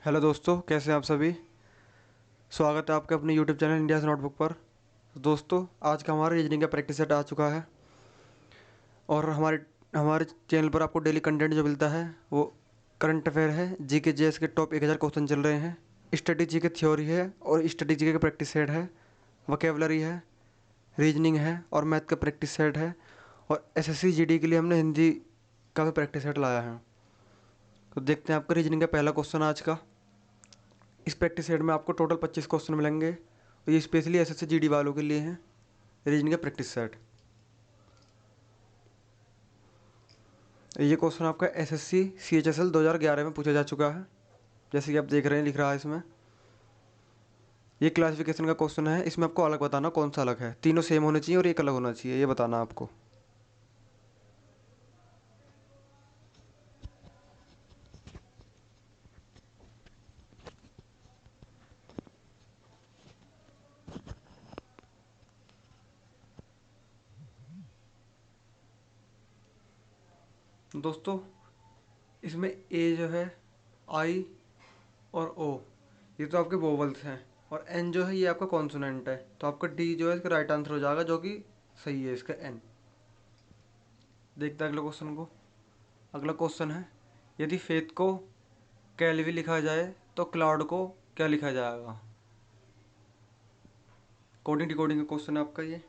Hello दोस्तों, कैसे हैं आप सभी। स्वागत है आपके अपने यूट्यूब चैनल इंडिया नोटबुक पर। दोस्तों, आज का हमारा रीजनिंग का प्रैक्टिस सेट आ चुका है और हमारे हमारे चैनल पर आपको डेली कंटेंट जो मिलता है वो करंट अफेयर है, जीके जीएस के टॉप 1000 क्वेश्चन चल रहे हैं, स्ट्रेटेजी की थ्योरी है और स्ट्रेटेजी का प्रैक्टिस सेट है, वोकेबलरी है, रीजनिंग है और मैथ का प्रैक्टिस सेट है और एसएससी जीडी के लिए हमने हिंदी का भी प्रैक्टिस सेट लाया है। तो देखते हैं आपका रीजनिंग का पहला क्वेश्चन आज का। इस प्रैक्टिस सेट में आपको टोटल 25 क्वेश्चन मिलेंगे और ये स्पेशली एसएससी जीडी वालों के लिए हैं, रीजनिंग का प्रैक्टिस सेट। ये क्वेश्चन आपका एसएससी सीएचएसएल 2011 में पूछा जा चुका है, जैसे कि आप देख रहे हैं, लिख रहा है इसमें। ये क्लासिफिकेशन का क्वेश्चन है, इसमें आपको अलग बताना कौन सा अलग है। तीनों सेम होने चाहिए और एक अलग होना चाहिए, ये बताना आपको। दोस्तों, इसमें ए जो है, आई और ओ, ये तो आपके वोवल्स हैं, और एन जो है ये आपका कॉन्सोनेंट है। तो आपका डी जो है इसका राइट आंसर हो जाएगा, जो कि सही है इसका एन। देखते हैं अगले क्वेश्चन को। अगला क्वेश्चन है, यदि फेथ को कैलवी लिखा जाए तो क्लाउड को क्या लिखा जाएगा। कोडिंग डिकोडिंग का क्वेश्चन है आपका ये।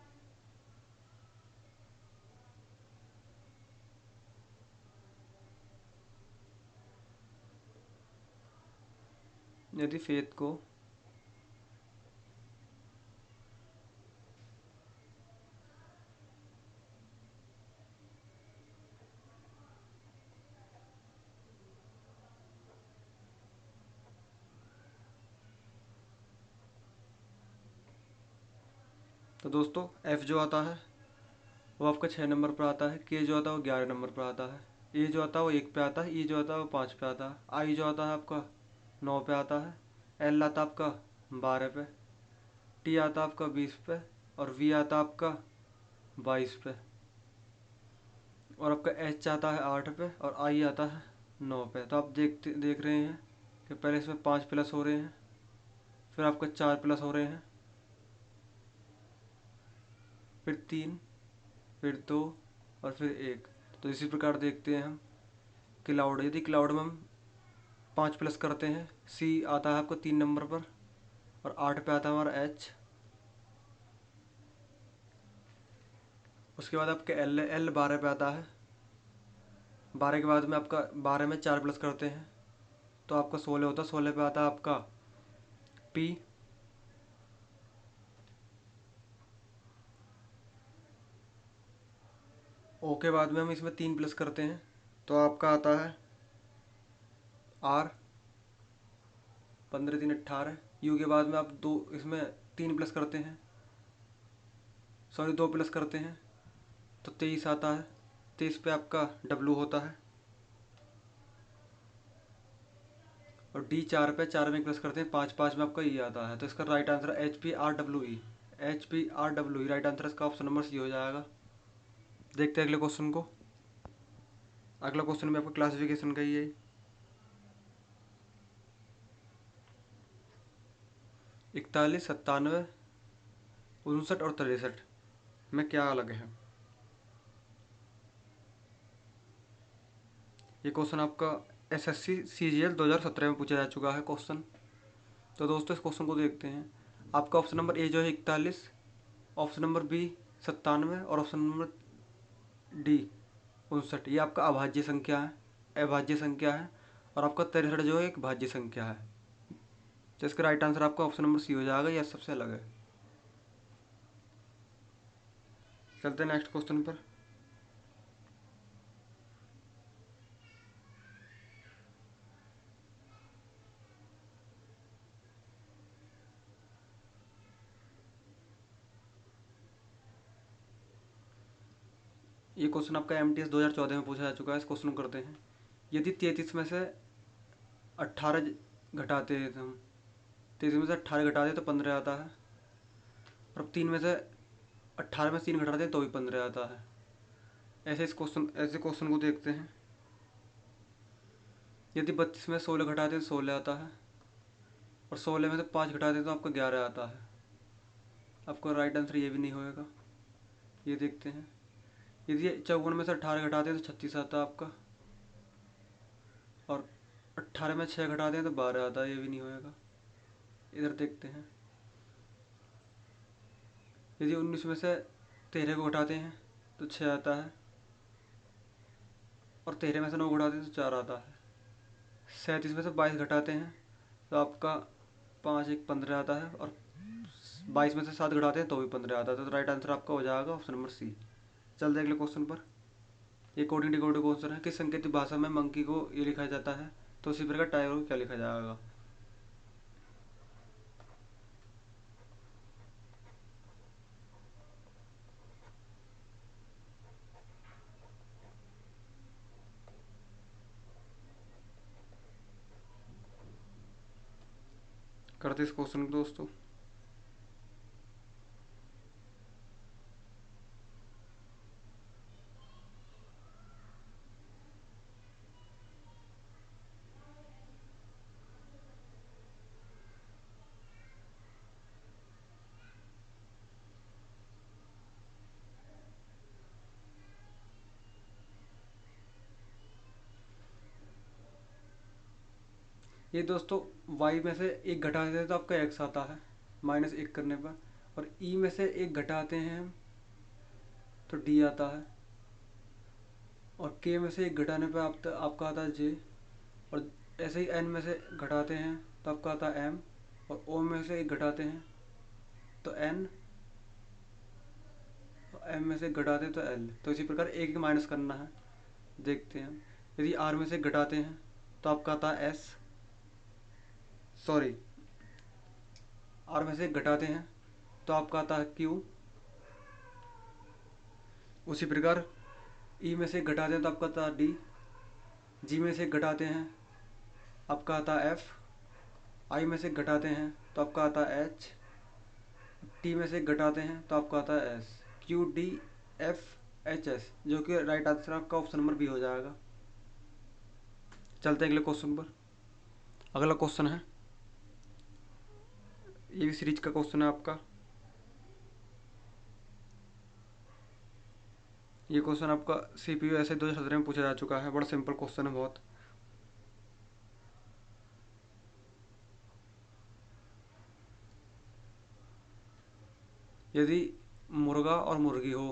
यदि फेथ को तो दोस्तों एफ जो आता है वो आपका 6 नंबर पर आता है, के जो आता है वो 11 नंबर पर आता है, ए जो आता है वो 1 पे आता है, ई जो आता है वो 5 पे आता है, आई जो आता है आपका 9 पे आता है, एल आता है आपका 12 पे, टी आता है आपका 20 पे और वी आता है आपका 22 पे, और आपका एच आता है 8 पे और आई आता है 9 पे। तो आप देख रहे हैं कि पहले इसमें 5 प्लस हो रहे हैं, फिर आपका 4 प्लस हो रहे हैं, फिर 3, फिर 2 और फिर 1। तो इसी प्रकार देखते हैं हम क्लाउड। यदि क्लाउड में हम 5 प्लस करते हैं, सी आता है आपको 3 नंबर पर और 8 पे आता है हमारा एच। उसके बाद आपके एल है, एल 12 पे आता है। 12 के बाद में आपका 12 में 4 प्लस करते हैं तो आपका 16 होता है, 16 पे आता है आपका पी। ओ के बाद में हम इसमें 3 प्लस करते हैं तो आपका आता है आर। 15 3 18। यू के बाद में आप दो इसमें 3 प्लस करते हैं, सॉरी 2 प्लस करते हैं तो 23 आता है। 23 पे आपका डब्लू होता है और डी 4 पे, 4 में प्लस करते हैं 5, 5 में आपका ई आता है। तो इसका right answer H P R W E, H P R W E right answer इसका ऑप्शन नंबर सी हो जाएगा। देखते हैं अगले क्वेश्चन को। अगला क्वेश्चन में आपका क्लासिफिकेशन का ही है। 41, 97, 59 और 63 में क्या अलग है। ये क्वेश्चन आपका एसएससी सीजीएल 2017 में पूछा जा चुका है क्वेश्चन। तो दोस्तों इस क्वेश्चन को देखते हैं। आपका ऑप्शन नंबर ए जो है 41, ऑप्शन नंबर बी 97 और ऑप्शन नंबर डी 59, ये आपका अभाज्य संख्या है, अभाज्य संख्या है, और आपका 63 जो है एक भाज्य संख्या है। तो इसका राइट आंसर आपका ऑप्शन नंबर सी हो जाएगा, यह सबसे अलग है। चलते हैं नेक्स्ट क्वेश्चन पर। ये क्वेश्चन आपका एमटीएस 2014 में पूछा जा चुका है। इस क्वेश्चन को करते हैं। यदि 33 में से 18 घटाते हैं तो हम 33 में से 18 घटाते तो 15 आता है, और अब 3 में से 18 में 3 घटाते हैं तो भी 15 आता है। ऐसे क्वेश्चन को देखते हैं। यदि 32 में 16 घटाते हैं तो 16 आता है, और 16 में से 5 घटा दें तो आपका 11 आता है। आपका राइट आंसर ये भी नहीं होएगा। ये देखते हैं, यदि 54 में से 18 घटा दें तो 36 आता है आपका, और 18 में 6 घटा दें तो 12 आता है। ये भी नहीं होएगा। इधर देखते हैं, यदि 19 में से 13 को घटाते हैं तो 6 आता है, और 13 में से 9 घटाते हैं तो 4 आता है। 37 में से 22 घटाते हैं तो आपका 5 1 15 आता है, और 22 में से 7 घटाते हैं तो भी 15 आता है। तो राइट आंसर आपका हो जाएगा ऑप्शन नंबर सी। चलते अगले क्वेश्चन पर। ये कोडिंग डिकोडिंग क्वेश्चन है। किस संकेतित भाषा में मंकी को ये लिखा जाता है? तो उसी प्रकार टाइगर को क्या लिखा जाएगा? करते इस क्वेश्चन को दोस्तों। ये दोस्तों y में से एक घटाते हैं तो आपका x आता है -1 करने पर, और e में से एक घटाते हैं तो d आता है, और k में से एक घटाने पर आपका आता है j, और ऐसे ही n में से घटाते हैं तो आपका आता है m, और o में से एक घटाते हैं तो n, और m में से एक घटाते हैं तो l। तो इसी प्रकार एक माइनस करना है। देखते हैं, यदि r में से एक घटाते हैं तो आपका आता है s, सॉरी, r में से एक घटाते हैं तो आपका आता है q। उसी प्रकार ई में से घटाते हैं तो आपका आता है डी, जी में से घटाते हैं आपका आता है एफ, आई में से घटाते हैं तो आपका आता है एच, टी में से घटाते हैं तो आपका आता है S. Q D F H S, जो कि राइट आंसर आपका ऑप्शन नंबर बी हो जाएगा। चलते हैं अगले क्वेश्चन पर। अगला क्वेश्चन है, ये भी सीरीज का क्वेश्चन है आपका। ये क्वेश्चन आपका सीपीयू ऐसे 2017 में पूछा जा चुका है। बड़ा सिंपल क्वेश्चन है बहुत। यदि मुर्गा और मुर्गी हो,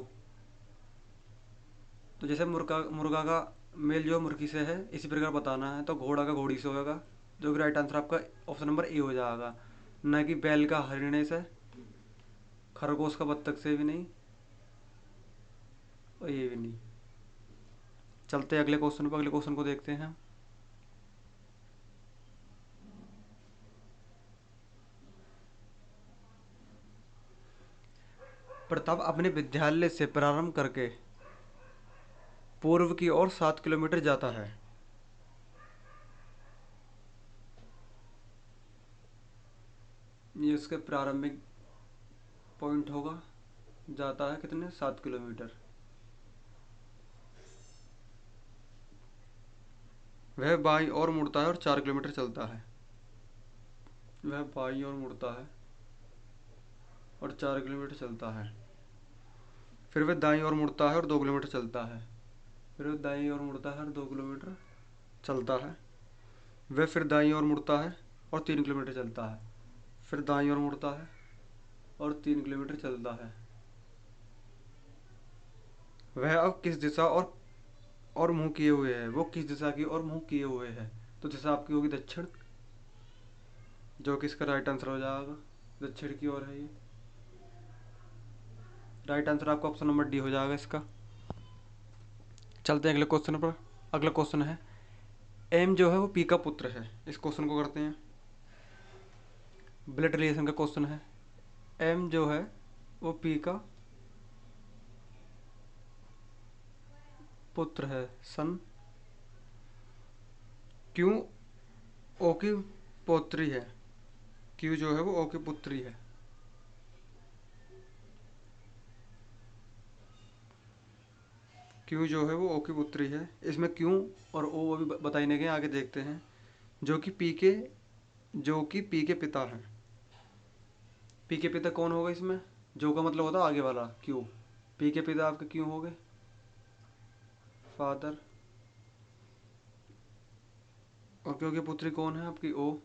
तो जैसे मुर्गा मुर्गा का मेल जो मुर्गी से है इसी प्रकार बताना है, तो घोड़ा का घोड़ी से होगा, जो कि राइट आंसर आपका ऑप्शन नंबर ए हो जाएगा। न कि बैल का हरिणे से, खरगोश का बत्तख से भी नहीं, और ये भी नहीं। चलते हैं अगले क्वेश्चन पर। अगले क्वेश्चन को देखते हैं। प्रताप अपने विद्यालय से प्रारंभ करके पूर्व की ओर 7 किलोमीटर जाता है। ये उसके प्रारंभिक पॉइंट होगा। जाता है कितने? 7 किलोमीटर। वह बाईं ओर मुड़ता है और 4 किलोमीटर चलता है। वह बाईं ओर मुड़ता है और 4 किलोमीटर चलता है। फिर वह दाईं ओर मुड़ता है और 2 किलोमीटर चलता है। फिर वह दाईं ओर मुड़ता है और 2 किलोमीटर चलता है। वह फिर दाईं ओर मुड़ता है और 3 किलोमीटर चलता है। फिर दाईं ओर मुड़ता है और 3 किलोमीटर चलता है। वह अब किस दिशा और मुंह किए हुए है? वो किस दिशा की और मुंह किए हुए है? तो दिशा आपकी होगी दक्षिण, जो कि इसका राइट आंसर हो जाएगा। दक्षिण की ओर है ये। राइट आंसर आपका ऑप्शन नंबर डी हो जाएगा इसका। चलते हैं अगले क्वेश्चन पर। अगला क्वेश्चन है, एम जो है वो पी का पुत्र है। इस क्वेश्चन को करते हैं। ब्लड रिलेशन का क्वेश्चन है। एम जो है वो पी का पुत्र है, सन। क्यों ओ की पौत्री है? क्यू जो है वो ओ की पुत्री है। क्यू जो है वो ओ की पुत्री है। इसमें क्यू और ओ अभी बताई नहीं गए, आगे देखते हैं। जो कि पी के जो कि पी के पिता हैं। पी के पिता कौन होगा इसमें? जो का मतलब होता है आगे वाला क्यू। पी के पिता आपके क्यों हो गए? फादर। और क्यू की पुत्री कौन है आपकी? ओ।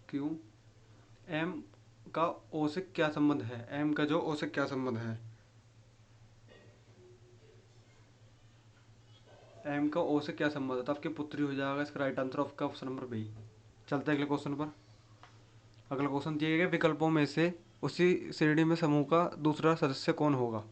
क्यू। एम का ओ से क्या संबंध है? एम का जो ओ से क्या संबंध है? एम का ओ से क्या संबंध है? तो आपकी पुत्री हो जाएगा इसका राइट आंसर आपका ऑप्शन नंबर बी। चलते हैं अगले क्वेश्चन पर। अगला क्वेश्चन दिए गए विकल्पों में से उसी श्रेणी में समूह का दूसरा सदस्य कौन होगा?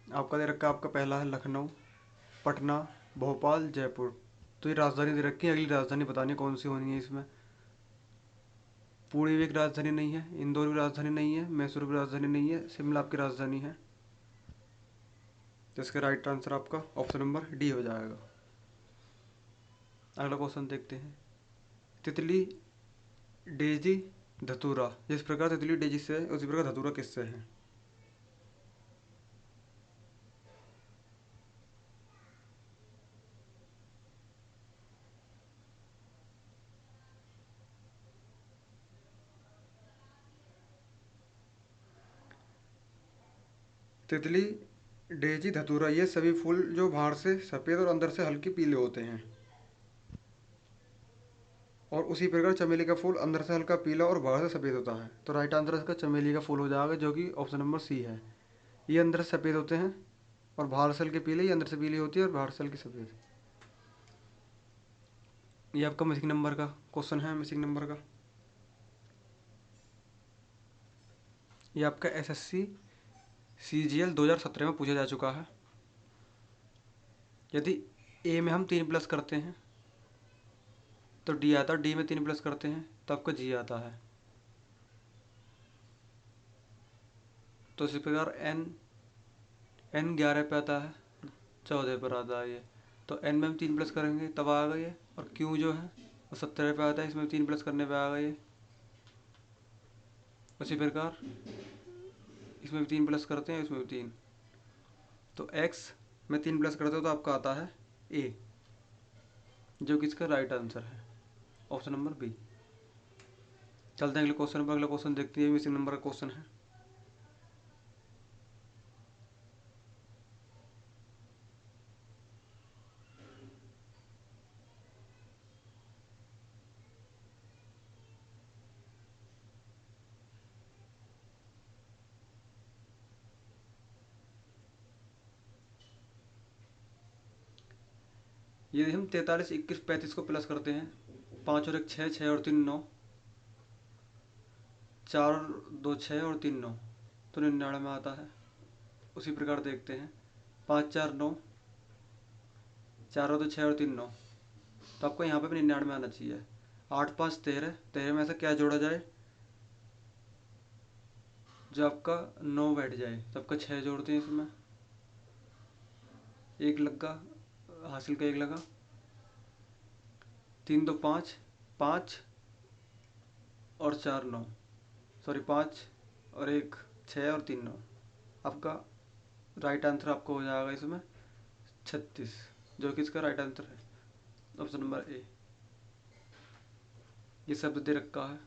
आपका दे रखा है, आपका पहला है लखनऊ, पटना, भोपाल, जयपुर। तो ये राजधानी दे रखी है, अगली राजधानी बतानी कौन सी होनी है इसमें। पुणे भी एक राजधानी नहीं है, इंदौर भी राजधानी नहीं है, मैसूर भी राजधानी नहीं है, शिमला आपकी राजधानी है। तो इसका राइट आंसर आपका ऑप्शन नंबर डी हो जाएगा। अगला क्वेश्चन देखते हैं। तितली, डेजी, धतूरा। जिस प्रकार तितली डेजी से है उसी प्रकार धतूरा किससे है? तितली, डेजी, धतूरा ये सभी फूल जो बाहर से सफ़ेद और अंदर से हल्के पीले होते हैं। और उसी प्रकार चमेली का फूल अंदर से हल्का पीला और बाहर से सफ़ेद होता है। तो राइट आंसर इसका चमेली का फूल हो जाएगा, जो कि ऑप्शन नंबर सी है। ये अंदर से सफ़ेद होते हैं और बाहर से हल्के पीले, ये अंदर से पीली होती है और बाहर से हल्की सफ़ेद। ये आपका मिसिंग नंबर का क्वेश्चन है, मिसिंग नंबर का। ये आपका एसएससी सीजीएल 2017 में पूछा जा चुका है। यदि ए में हम 3+ करते हैं तो डी आता है, डी में 3+ करते हैं तो आपका जी आता है। तो इसी प्रकार एन, एन 11 पे आता है, 14 पर आता है ये। तो एन में हम 3+ करेंगे तब आएगा ये। और क्यू जो है वो 17 पे आता है, इसमें 3+ करने पे आएगा ये। उसी प्रकार इसमें भी 3+ करते हैं, इसमें भी 3। तो एक्स में 3+ करते हो तो आपका आता है ए, जो कि इसका राइट आंसर है, ऑप्शन नंबर बी। चलते हैं अगले क्वेश्चन पर। अगला क्वेश्चन देखते हैं, मिसिंग नंबर का क्वेश्चन है। यदि हम 43, 21, 35 को प्लस करते हैं, 5 और 1 6, 6 और 3 9, 4 और 2 6 और 3 9, तो 99 में आता है। उसी प्रकार देखते हैं, 5 4 9, 4 और 2 6 और 3 9, तो आपको यहाँ पे भी 99 आना चाहिए। 8 5 13, 13 में ऐसा क्या जोड़ा जाए जो आपका 9 बैठ जाए? तो आपका 6 जोड़ते हैं इसमें, एक लगा, हासिल का एक लगा, 3 2 5, 5 और 4 9, सॉरी 5 और 1 6 और 3 9। आपका राइट आंसर आपको हो जाएगा इसमें 36, जो कि इसका राइट आंसर है, ऑप्शन नंबर ए। ये शब्द दे रखा है,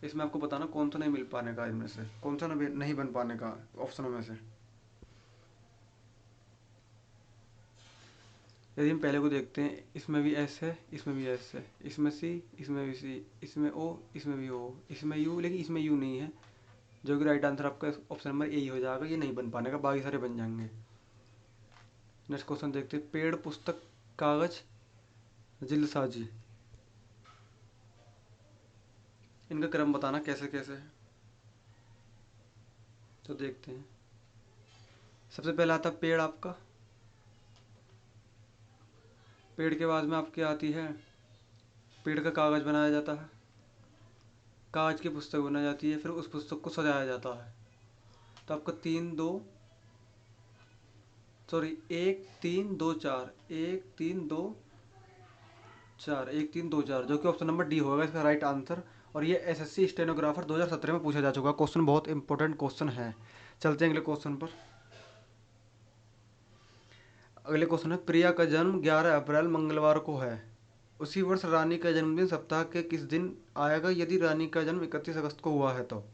इसमें आपको बताना कौन सा नहीं मिल पाने का, इनमें से कौन सा नहीं बन पाने का ऑप्शनों में से। यदि हम पहले को देखते हैं, इसमें भी एस है, इसमें भी एस है, इसमें सी, इसमें भी सी, इसमें ओ, इसमें भी ओ, इसमें यू, लेकिन इसमें यू नहीं है, जो कि राइट आंसर आपका ऑप्शन नंबर ए ही हो जाएगा। ये नहीं बन पाने का, बाकी सारे बन जाएंगे। नेक्स्ट क्वेश्चन देखते हैं। पेड़, पुस्तक, कागज, जिल्दसाजी, इनका क्रम बताना कैसे कैसे है। तो देखते हैं। सबसे पहले आता पेड़ आपका, पेड़ के बाद में आपकी आती है, पेड़ का कागज़ बनाया जाता है, कागज की पुस्तक बनाई जाती है, फिर उस पुस्तक को सजाया जाता है। तो आपका 1 3 2 4, 1 3 2 4, 1 3 2 4, जो कि ऑप्शन नंबर डी होगा इसका राइट आंसर। और ये एसएससी स्टेनोग्राफर 2017 में पूछा जा चुका क्वेश्चन, बहुत इंपॉर्टेंट क्वेश्चन है। चलते हैं अगले क्वेश्चन पर। अगले क्वेश्चन है, प्रिया का जन्म 11 अप्रैल मंगलवार को है। उसी वर्ष रानी का जन्मदिन सप्ताह के किस दिन आएगा यदि रानी का जन्म 31 अगस्त को हुआ है तो?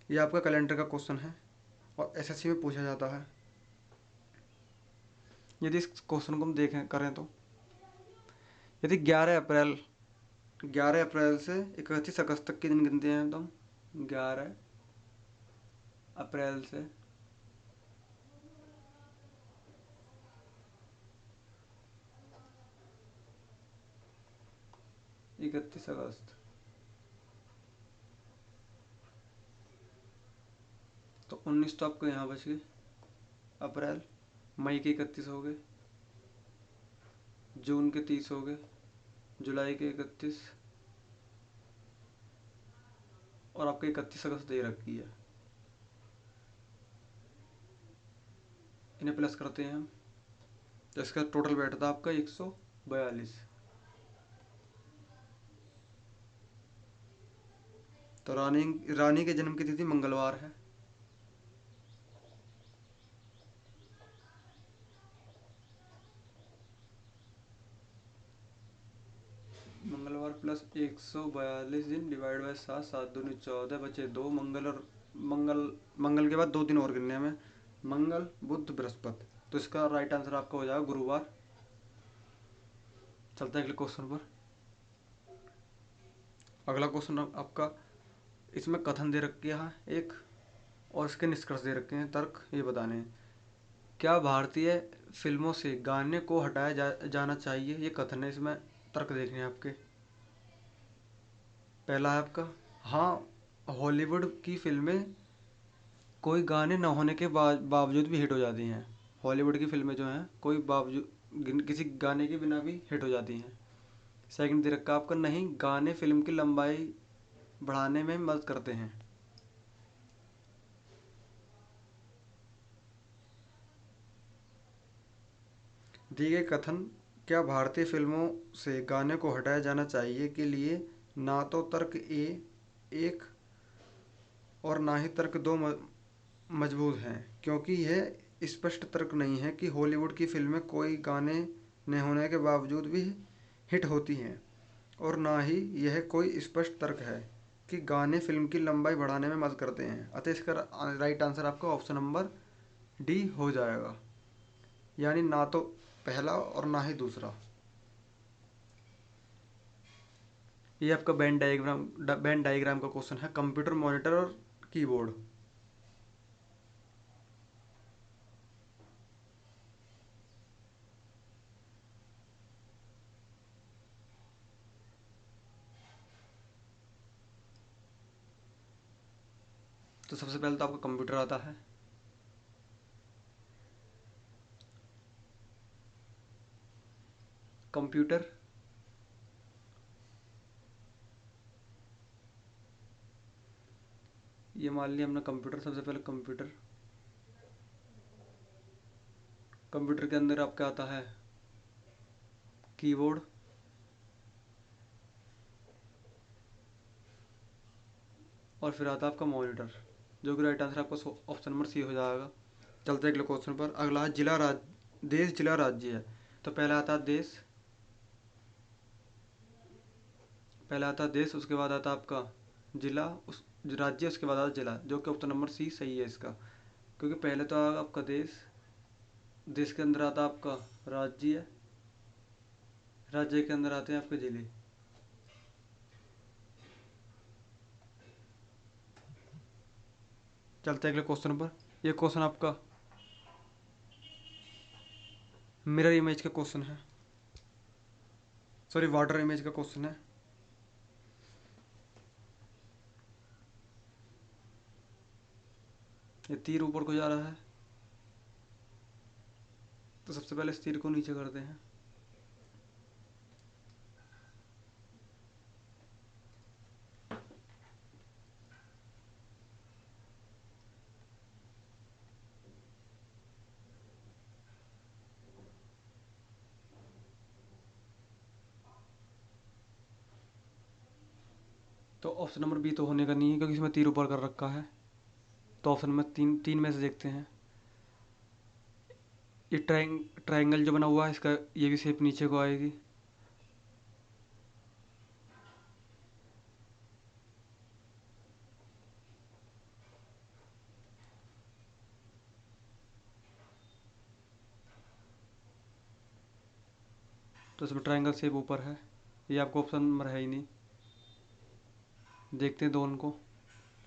ये आपका कैलेंडर का क्वेश्चन है और एसएससी में पूछा जाता है। यदि इस क्वेश्चन को हम देखें करें तो, यदि 11 अप्रैल से 31 अगस्त तक के दिन गिनते हैं तो हम 11 अप्रैल से 31 अगस्त, तो 19 तो आपको यहाँ बच गए अप्रैल, मई के 31 हो गए, जून के 30 हो गए, जुलाई के 31 और आपके 31 अगस्त दे रखी है। इन्हें प्लस करते हैं हम, तो इसका टोटल बैठता आपका 142। तो रानी के जन्म की तिथि मंगलवार है। मंगलवार प्लस 142 दिन डिवाइड बाय 7, 7 दूनी 14, बचे 2। मंगल के बाद 2 दिन और गिनने हमें, मंगल बुध बृहस्पति, तो इसका राइट आंसर आपका हो जाएगा गुरुवार। चलते हैं अगले क्वेश्चन पर। अगला क्वेश्चन आपका, इसमें कथन दे रखे हैं एक और इसके निष्कर्ष दे रखे हैं, तर्क ये बताने हैं। क्या भारतीय फिल्मों से गाने को हटाया जाना चाहिए, ये कथन है, इसमें तर्क देखने हैं आपके। पहला है आपका, हाँ हॉलीवुड की फिल्में कोई गाने न होने के बावजूद भी हिट हो जाती हैं। हॉलीवुड की फिल्में जो हैं कोई बावजूद किसी गाने के बिना भी हिट हो जाती हैं। सेकंड दे रखा आपका, नहीं गाने फिल्म की लंबाई बढ़ाने में मदद करते हैं। दिए गए कथन क्या भारतीय फिल्मों से गाने को हटाया जाना चाहिए के लिए ना तो तर्क ए 1 और ना ही तर्क 2 मजबूत हैं, क्योंकि यह स्पष्ट तर्क नहीं है कि हॉलीवुड की फिल्में कोई गाने न होने के बावजूद भी हिट होती हैं, और ना ही यह कोई स्पष्ट तर्क है कि गाने फिल्म की लंबाई बढ़ाने में मदद करते हैं। अतः इसका राइट आंसर आपका ऑप्शन नंबर डी हो जाएगा, यानी ना तो पहला और ना ही दूसरा। ये आपका बैंड डायग्राम का क्वेश्चन है, कंप्यूटर मॉनिटर और कीबोर्ड। तो सबसे पहले तो आपका कंप्यूटर आता है, कंप्यूटर ये मान लिया हमने कंप्यूटर। सबसे पहले कंप्यूटर, कंप्यूटर के अंदर आपका आता है कीबोर्ड, और फिर आता है आपका मॉनिटर, जो कि राइट आंसर आपका ऑप्शन नंबर सी हो जाएगा। चलते हैं अगले क्वेश्चन पर। अगला है देश जिला राज्य है। तो पहला आता है देश, पहला आता है देश, उसके बाद आता है आपका जिला, उस राज्य, उसके बाद आता है जिला, जो कि ऑप्शन नंबर सी सही है इसका, क्योंकि पहले तो आएगा आपका देश, देश के अंदर आता है आपका राज्य, राज्य के अंदर आते हैं आपके जिले। चलते हैं अगले क्वेश्चन पर। ये क्वेश्चन आपका मिरर इमेज का क्वेश्चन है, सॉरी वाटर इमेज का क्वेश्चन है। ये तीर ऊपर को जा रहा है, तो सबसे पहले इस तीर को नीचे करते हैं। तो ऑप्शन नंबर बी तो होने का नहीं है, क्योंकि इसमें तीर ऊपर कर रखा है। तो ऑप्शन में तीन में से देखते हैं। ये ट्रायंगल जो बना हुआ है, इसका ये भी शेप नीचे को आएगी। तो इसमें ट्रायंगल शेप ऊपर है। ये आपको ऑप्शन नंबर है ही नहीं। देखते हैं दोनों को।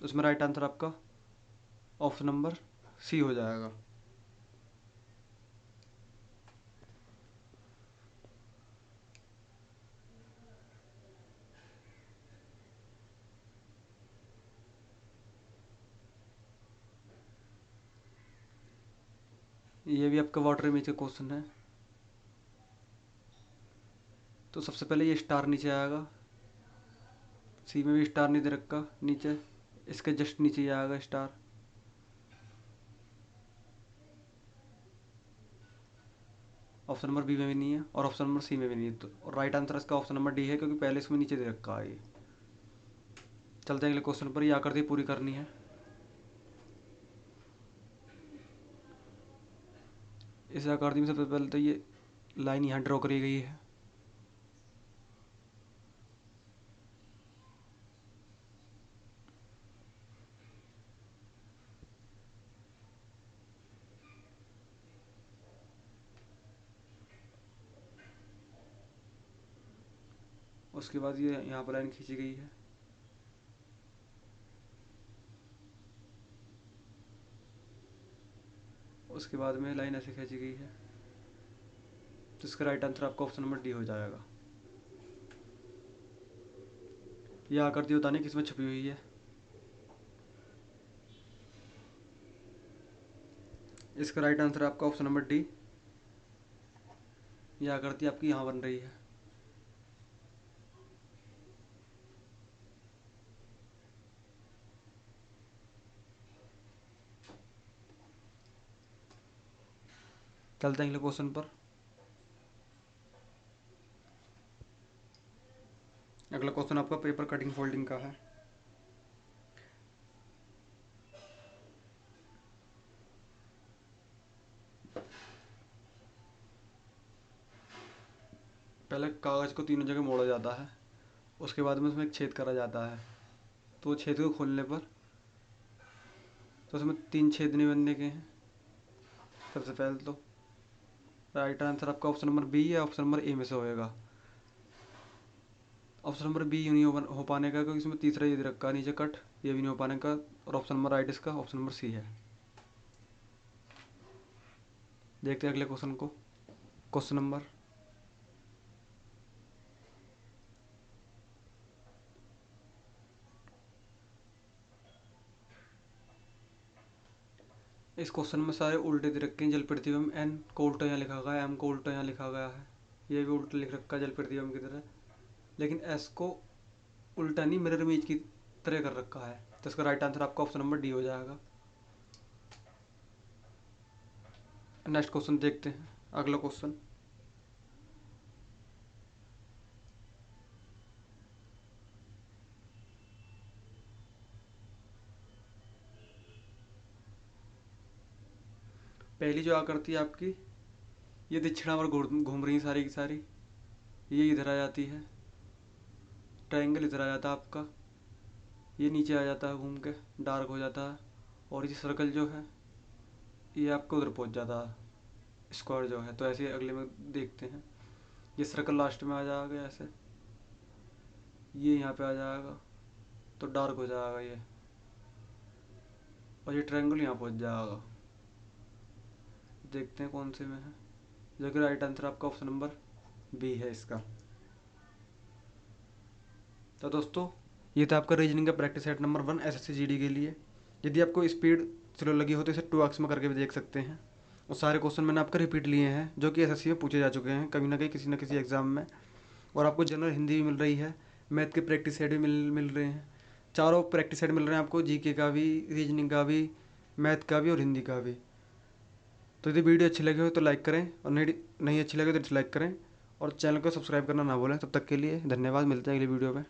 तो इसमें राइट आंसर आपका ऑप्शन नंबर सी हो जाएगा। ये भी आपका वाटर इमेज का क्वेश्चन है। तो सबसे पहले ये स्टार नीचे आएगा। सी में भी स्टार नहीं दे रखा नीचे, इसके जस्ट नीचे ही आएगा स्टार। ऑप्शन नंबर बी में भी नहीं है और ऑप्शन नंबर सी में भी नहीं है। तो राइट आंसर इसका ऑप्शन नंबर डी है, क्योंकि पहले इसमें नीचे दे रखा है ये। चलते हैं अगले क्वेश्चन पर। ये आकृति पूरी करनी है। इस आकृति में सबसे पहले तो ये लाइन यहाँ ड्रॉ करी गई है। उसके बाद ये यहाँ पर लाइन खींची गई है। उसके बाद में लाइन ऐसे खींची गई है। तो इसका राइट आंसर आपका ऑप्शन नंबर डी हो जाएगा। यह आकृति बताने किसमें छुपी हुई है। इसका राइट आंसर आपका ऑप्शन नंबर डी। यह आकृति आपकी यहाँ बन रही है। चलते हैं अगले क्वेश्चन पर। अगला क्वेश्चन आपका पेपर कटिंग फोल्डिंग का है। पहले कागज़ को तीनों जगह मोड़ा जाता है, उसके बाद में उसमें एक छेद करा जाता है। तो छेद को खोलने पर तो उसमें 3 छेद नहीं बनने के हैं। सबसे पहले तो राइट आंसर आपका ऑप्शन नंबर बी या ऑप्शन नंबर ए में से होएगा। ऑप्शन नंबर बी नहीं हो पाने का, क्योंकि इसमें तीसरा ये दे रखा है नीचे कट, ये भी नहीं हो पाने का। और ऑप्शन नंबर राइट इसका ऑप्शन नंबर सी है। देखते हैं अगले क्वेश्चन को। क्वेश्चन नंबर इस क्वेश्चन में सारे उल्टे दे रखे हैं। जल प्रतिबिंब एन को उल्टा यहाँ लिखा गया है, एम को उल्टा यहाँ लिखा गया है। ये भी उल्टा लिख रखा है जल प्रतिबिंब की तरह, लेकिन एस को उल्टा नहीं मिरर इमेज की तरह कर रखा है। तो इसका राइट आंसर आपका ऑप्शन नंबर डी हो जाएगा। नेक्स्ट क्वेश्चन देखते हैं। अगला क्वेश्चन पहली जो आकृति है आपकी, ये दक्षिणावर घूम रही है सारी की सारी। ये इधर आ जाती है, ट्रायंगल इधर आ जाता है आपका, ये नीचे आ जाता है घूम के, डार्क हो जाता है। और ये सर्कल जो है ये आपको उधर पहुंच जाता है, स्क्वायर जो है। तो ऐसे अगले में देखते हैं। ये सर्कल लास्ट में आ जाएगा ऐसे, ये यहाँ पे आ जाएगा तो डार्क हो जाएगा ये, और ये ट्रायंगल यहाँ पहुंच जाएगा। देखते हैं कौन से में है, जो कि राइट आंसर आपका ऑप्शन नंबर बी है इसका। तो दोस्तों, ये था आपका रीजनिंग का practice set number 1 SSC GD के लिए। यदि आपको स्पीड स्लो लगी हो तो इसे 2x में करके भी देख सकते हैं। और सारे क्वेश्चन मैंने आपके रिपीट लिए हैं जो कि एसएससी में पूछे जा चुके हैं कभी ना कहीं किसी न किसी एग्ज़ाम में। और आपको जनरल हिंदी भी मिल रही है, मैथ के प्रैक्टिस सेट भी मिल रहे हैं, चारों प्रैक्टिस सेट मिल रहे हैं आपको, जीके का भी, रीजनिंग का भी, मैथ का भी और हिंदी का भी। तो यदि वीडियो अच्छी लगी हो तो लाइक करें, और नहीं अच्छी लगे तो डिसलाइक करें, और चैनल को सब्सक्राइब करना ना भूलें। तब तक के लिए धन्यवाद, मिलते हैं अगली वीडियो में।